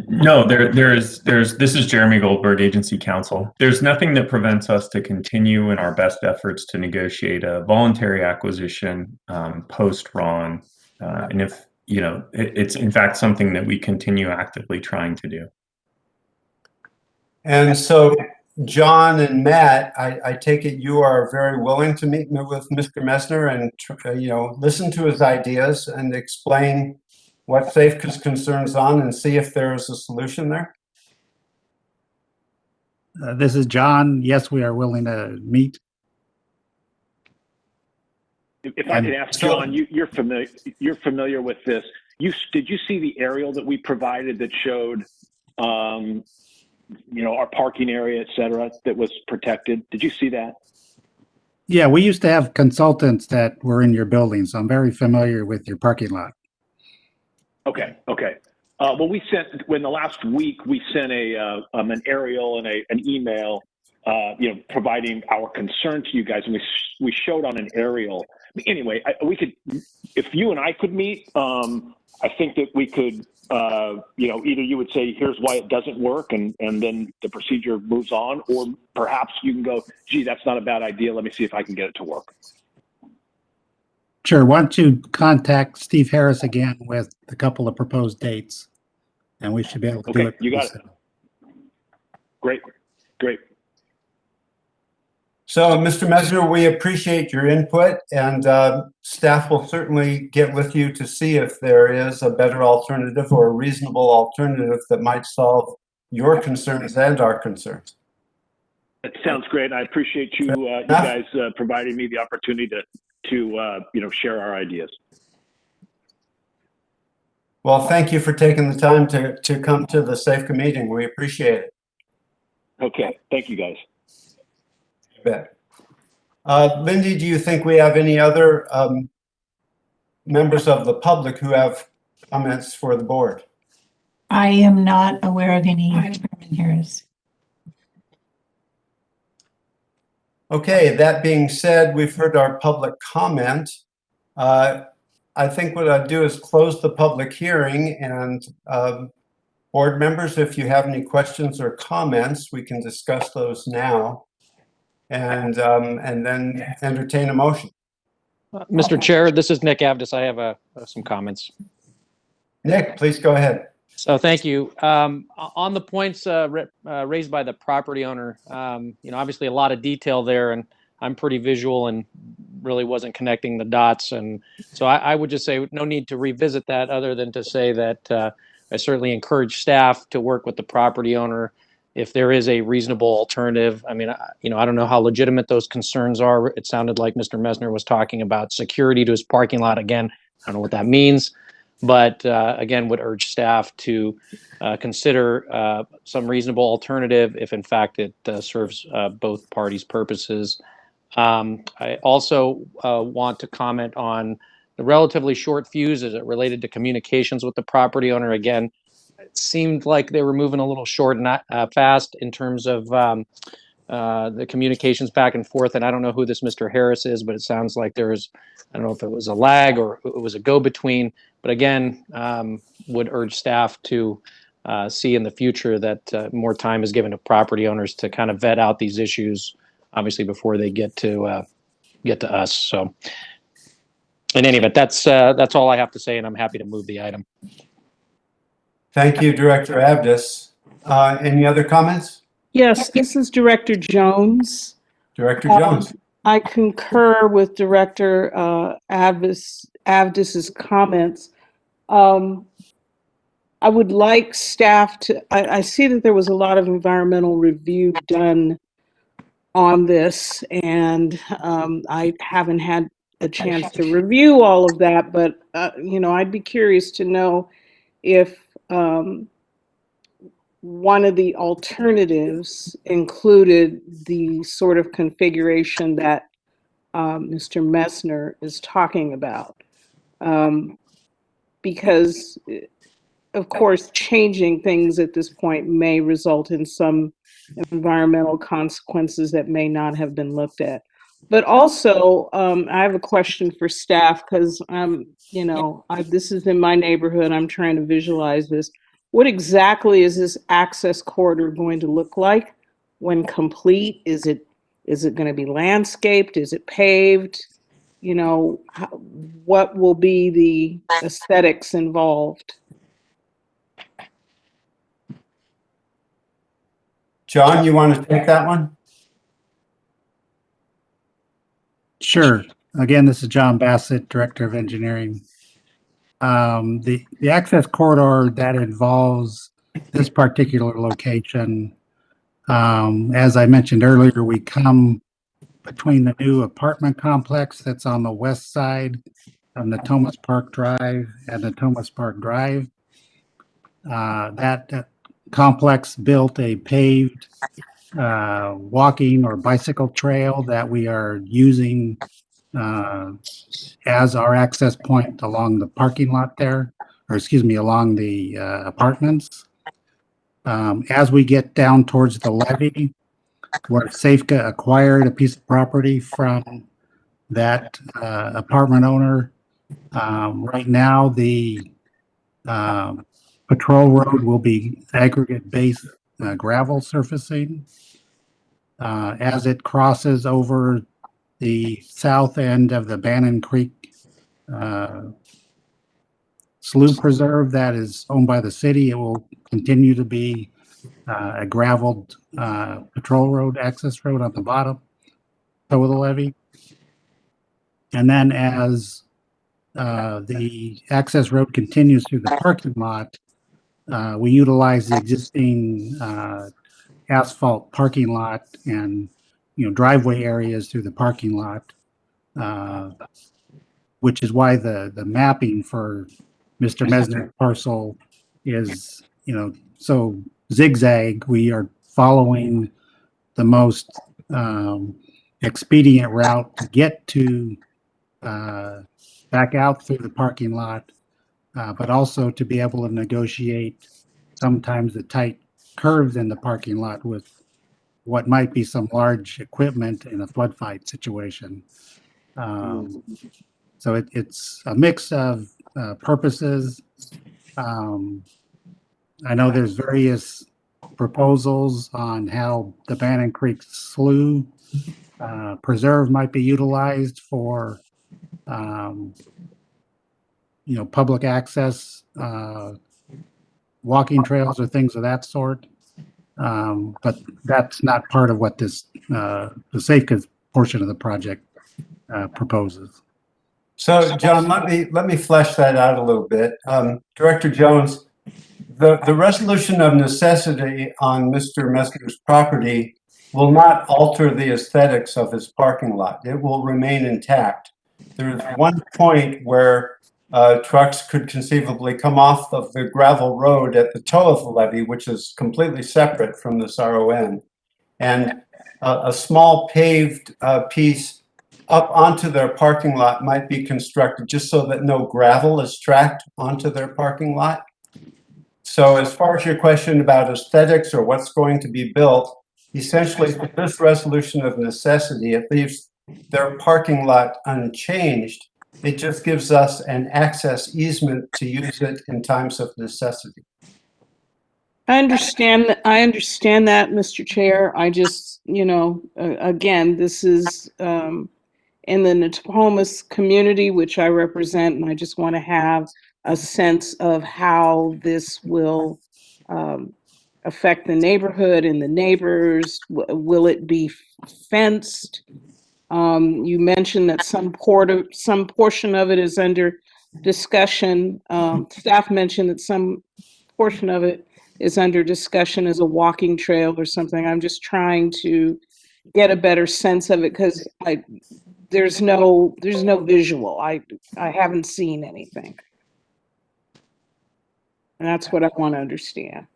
No, this is Jeremy Goldberg, Agency Counsel. There's nothing that prevents us to continue in our best efforts to negotiate a voluntary acquisition post-RON, and if it's in fact something that we continue actively trying to do. And so, John and Matt, I take it you are very willing to meet with Mr. Messner and listen to his ideas and explain what Safeco's concerns on and see if there is a solution there? This is John. Yes, we are willing to meet. If I could ask, John, you're familiar with this. Did you see the aerial that we provided that showed, our parking area, et cetera, that was protected? Did you see that? Yeah, we used to have consultants that were in your building, so I'm very familiar with your parking lot. Okay. Well, in the last week, we sent an aerial and an email, providing our concern to you guys, and we showed on an aerial. Anyway, we could, if you and I could meet, I think that we could either you would say, here's why it doesn't work, and then the procedure moves on, or perhaps you can go, gee, that's not a bad idea. Let me see if I can get it to work. Sure. Why don't you contact Steve Harris again with a couple of proposed dates, and we should be able to do Okay, it. you got it. Great. So, Mr. Mesner, we appreciate your input, and staff will certainly get with you to see if there is a better alternative or a reasonable alternative that might solve your concerns and our concerns. It sounds great. I appreciate you guys providing me the opportunity to share our ideas. Well, thank you for taking the time to come to the SAFCA meeting. We appreciate it. Okay, thank you guys. You bet. Lindy, do you think we have any other members of the public who have comments for the board? I am not aware of any, Chairman Harris. Okay, that being said, we've heard our public comment. I think what I'd do is close the public hearing, and board members, if you have any questions or comments, we can discuss those now and then entertain a motion. Mr. Chair, this is Nick Avdis. I have some comments. Nick, please go ahead. So thank you. On the points raised by the property owner, obviously a lot of detail there, and I'm pretty visual and really wasn't connecting the dots. And so I would just say no need to revisit that, other than to say that I certainly encourage staff to work with the property owner if there is a reasonable alternative. I mean, I don't know how legitimate those concerns are. It sounded like Mr. Mesner was talking about security to his parking lot. Again, I don't know what that means, but again, would urge staff to consider some reasonable alternative if in fact it serves both parties' purposes. I also want to comment on the relatively short fuse as it related to communications with the property owner. Again, it seemed like they were moving a little short and not fast in terms of the communications back and forth. And I don't know who this Mr. Harris is, but it sounds like there was, I don't know if it was a lag or it was a go-between. But again, would urge staff to see in the future that more time is given to property owners to kind of vet out these issues, obviously before they get to us. So in any event, that's all I have to say, and I'm happy to move the item. Thank you, Director Avdis. Any other comments? Yes, this is Director Jones. Director Jones. I concur with Director Avdis's comments. I would like staff to, I see that there was a lot of environmental review done on this, and I haven't had a chance to review all of that, but I'd be curious to know if one of the alternatives included the sort of configuration that Mr. Mesner is talking about. Because, of course, changing things at this point may result in some environmental consequences that may not have been looked at. But also, I have a question for staff, because this is in my neighborhood. I'm trying to visualize this. What exactly is this access corridor going to look like when complete? Is it going to be landscaped? Is it paved? What will be the aesthetics involved? John, you want to take that one? Sure. Again, this is John Bassett, Director of Engineering. The access corridor that involves this particular location, as I mentioned earlier, we come between the new apartment complex that's on the west side of Natomas Park Drive and Natomas Park Drive. That complex built a paved walking or bicycle trail that we are using as our access point along the parking lot there, or excuse me, along the apartments. As we get down towards the levee, where Safeca acquired a piece of property from that apartment owner, right now the Patrol Road will be aggregate base gravel surfacing. As it crosses over the south end of the Bannon Creek Slough Preserve that is owned by the city, it will continue to be a graveled patrol road, access road on the bottom toe of the levee. And then as the access road continues through the parking lot, we utilize the existing asphalt parking lot and driveway areas through the parking lot, which is why the mapping for Mr. Mesner's parcel is so zigzag. We are following the most expedient route to get to back out through the parking lot, but also to be able to negotiate sometimes the tight curves in the parking lot with what might be some large equipment in a flood fight situation. So it's a mix of purposes. I know there's various proposals on how the Bannon Creek Slough Preserve might be utilized for public access, walking trails or things of that sort. But that's not part of what this the safeguards portion of the project proposes. So, John, let me flesh that out a little bit. Director Jones, the resolution of necessity on Mr. Mesner's property will not alter the aesthetics of his parking lot. It will remain intact. There is one point where trucks could conceivably come off of the gravel road at the toe of the levee, which is completely separate from this RON. And a small paved piece up onto their parking lot might be constructed just so that no gravel is tracked onto their parking lot. So as far as your question about aesthetics or what's going to be built, essentially this resolution of necessity, it leaves their parking lot unchanged. It just gives us an access easement to use it in times of necessity. I understand that, Mr. Chair. I just, again, this is in the Natomas community, which I represent, and I just want to have a sense of how this will affect the neighborhood and the neighbors. Will it be fenced? You mentioned that some portion of it is under discussion. Staff mentioned that some portion of it is under discussion as a walking trail or something. I'm just trying to get a better sense of it because there's no visual. I haven't seen anything. And that's what I want to understand.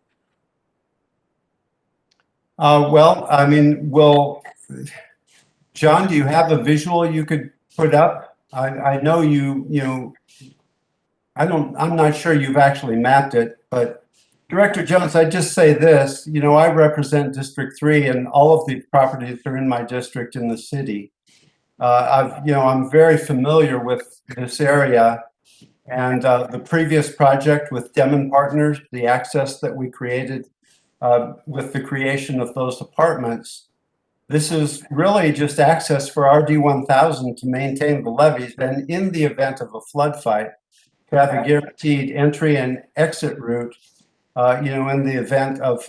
Well, I mean, John, do you have a visual you could put up? I know I'm not sure you've actually mapped it, but Director Jones, I just say this, I represent District 3 and all of the properties are in my district in the city. I'm very familiar with this area and the previous project with Demon Partners, the access that we created with the creation of those apartments. This is really just access for RD 1000 to maintain the levees and in the event of a flood fight, to have a guaranteed entry and exit route, in the event of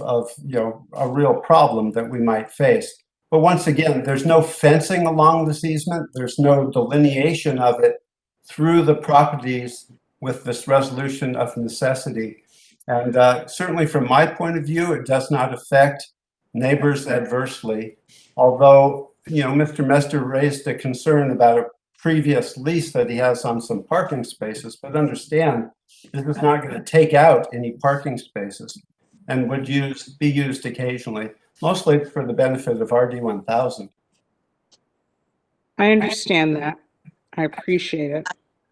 a real problem that we might face. But once again, there's no fencing along this easement. There's no delineation of it through the properties with this resolution of necessity. And certainly from my point of view, it does not affect neighbors adversely. Although, Mr. Mesner raised a concern about a previous lease that he has on some parking spaces, but understand this is not going to take out any parking spaces and would be used occasionally, mostly for the benefit of RD 1000. I understand that. I appreciate it.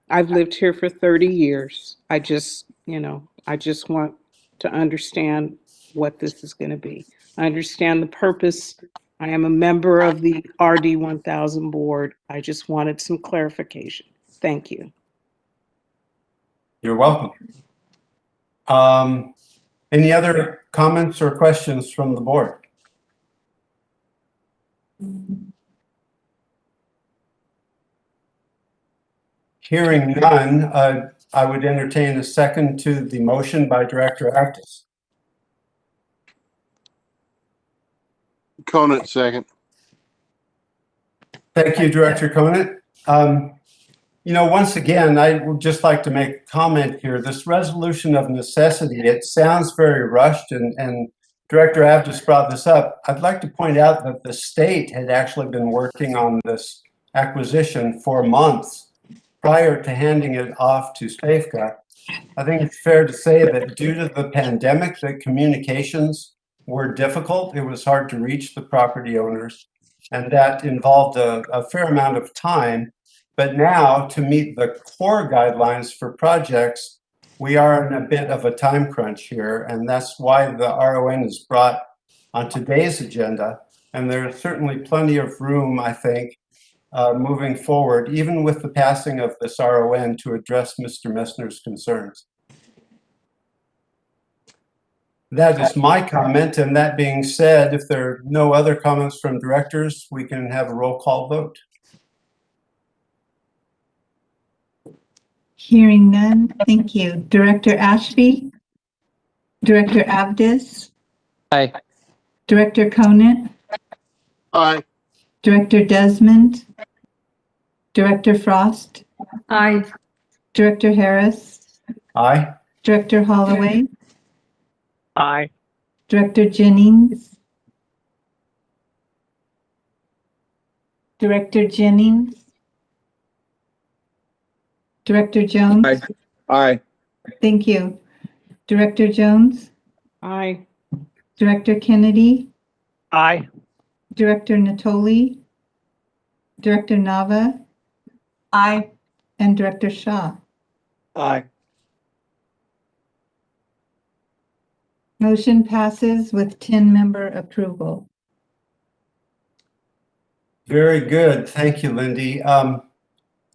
I've lived here for 30 years. I just want to understand what this is going to be. I understand the purpose. I am a member of the RD 1000 board. I just wanted some clarification. Thank you. You're welcome. Any other comments or questions from the board? Hearing none, I would entertain a second to the motion by Director Actis. Conant, second. Thank you, Director Conant. You know, once again, I would just like to make a comment here. This resolution of necessity, it sounds very rushed, and Director Avdis brought this up. I'd like to point out that the state had actually been working on this acquisition for months prior to handing it off to Safeco. I think it's fair to say that due to the pandemic, the communications were difficult. It was hard to reach the property owners, and that involved a fair amount of time. But now, to meet the core guidelines for projects, we are in a bit of a time crunch here, and that's why the RON is brought on today's agenda. And there's certainly plenty of room, I think, moving forward, even with the passing of this RON, to address Mr. Messner's concerns. That is my comment, and that being said, if there are no other comments from directors, we can have a roll call vote. Hearing none, thank you. Director Ashby? Director Avdis? Aye. Director Conant? Aye. Director Desmond? Director Frost? Aye. Director Harris? Aye. Director Holloway? Aye. Director Jennings? Director Jennings? Director Jones? Aye. Aye. Thank you. Director Jones? Aye. Director Kennedy? Aye. Director Natoli? Director Nava? Aye. And Director Shaw? Aye. Motion passes with 10-member approval. Very good. Thank you, Lindy.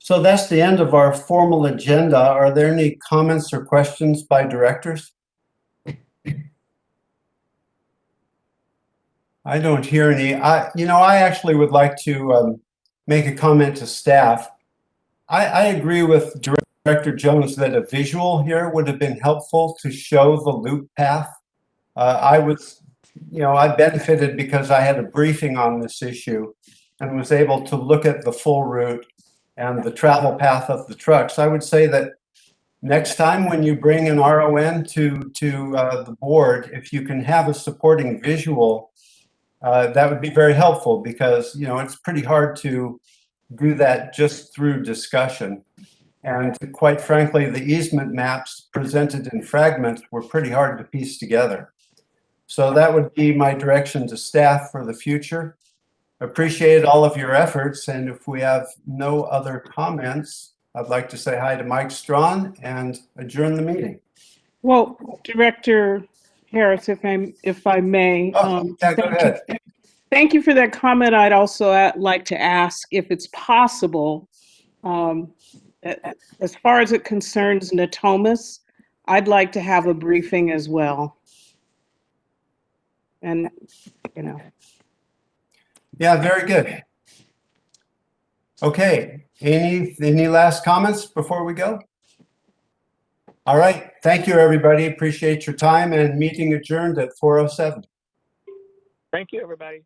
So that's the end of our formal agenda. Are there any comments or questions by directors? I don't hear any. I actually would like to make a comment to staff. I agree with Director Jones that a visual here would have been helpful to show the loop path. I benefited because I had a briefing on this issue and was able to look at the full route and the travel path of the trucks. I would say that next time when you bring an RON to the board, if you can have a supporting visual, that would be very helpful, because it's pretty hard to do that just through discussion. And quite frankly, the easement maps presented in fragments were pretty hard to piece together. So that would be my direction to staff for the future. Appreciate all of your efforts, and if we have no other comments, I'd like to say hi to Mike Strawn and adjourn the meeting. Well, Director Harris, if I may. Go ahead. Thank you for that comment. I'd also like to ask if it's possible, as far as it concerns Natomas, I'd like to have a briefing as well. And, Yeah, very good. Okay, any last comments before we go? All right, thank you, everybody. Appreciate your time, and meeting adjourned at 4:07. Thank you, everybody.